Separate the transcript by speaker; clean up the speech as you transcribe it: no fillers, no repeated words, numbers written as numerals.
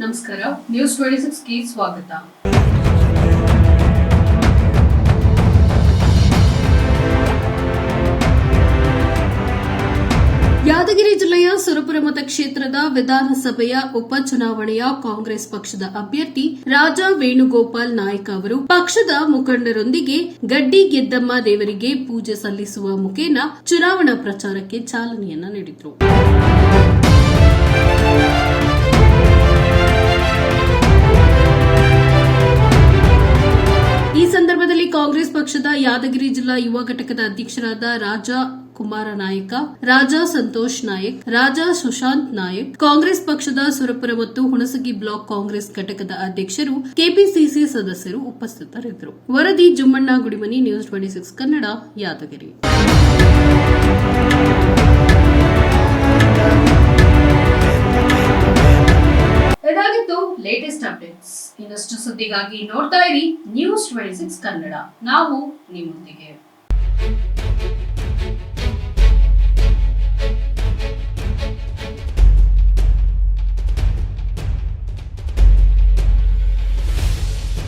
Speaker 1: ನಮಸ್ಕಾರ, ನ್ಯೂಸ್ 26 ಗೆ ಸ್ವಾಗತ. ಯಾದಗಿರಿ ಜಿಲ್ಲೆಯ ಸುರಪುರ ಮತಕ್ಷೇತ್ರದ ವಿಧಾನಸಭೆಯ ಉಪಚುನಾವಣೆಯ ಕಾಂಗ್ರೆಸ್ ಪಕ್ಷದ ಅಭ್ಯರ್ಥಿ ರಾಜಾ ವೇಣುಗೋಪಾಲ್ ನಾಯ್ಕ ಅವರು ಪಕ್ಷದ ಮುಖಂಡರೊಂದಿಗೆ ಗಡ್ಡಿ ಗೆದ್ದಮ್ಮ ದೇವರಿಗೆ ಪೂಜೆ ಸಲ್ಲಿಸುವ ಮುಖೇನ ಚುನಾವಣಾ ಪ್ರಚಾರಕ್ಕೆ ಚಾಲನೆಯನ್ನ ನೀಡಿದರು. ಈ ಸಂದರ್ಭದಲ್ಲಿ ಕಾಂಗ್ರೆಸ್ ಪಕ್ಷದ ಯಾದಗಿರಿ ಜಿಲ್ಲಾ ಯುವ ಘಟಕದ ಅಧ್ಯಕ್ಷರಾದ ರಾಜಾ ಕುಮಾರ ನಾಯಕ, ರಾಜಾ ಸಂತೋಷ್ ನಾಯಕ್, ರಾಜಾ ಸುಶಾಂತ್ ನಾಯಕ್, ಕಾಂಗ್ರೆಸ್ ಪಕ್ಷದ ಸುರಪುರ ಮತ್ತು ಹುಣಸಗಿ ಬ್ಲಾಕ್ ಕಾಂಗ್ರೆಸ್ ಘಟಕದ ಅಧ್ಯಕ್ಷರು, ಕೆಪಿಸಿಸಿ ಸದಸ್ಯರು ಉಪಸ್ಥಿತರಿದ್ದರು. ವರದಿ ಜುಮ್ಮಣ್ಣ ಗುಡಿಮನಿ, ನ್ಯೂಸ್ 26 ಕನ್ನಡ, ಯಾದಗಿರಿ. ಇದಾಗಿತ್ತು ಲೇಟೆಸ್ಟ್ ಅಪ್ಡೇಟ್ಸ್. ಇನ್ನಷ್ಟು ಸುದ್ದಿಗಾಗಿ ನೋಡ್ತಾ ಇರಿ ನ್ಯೂಸ್ 26 ಕನ್ನಡ. ನಾವು ನಿಮ್ಮೊಂದಿಗೆ.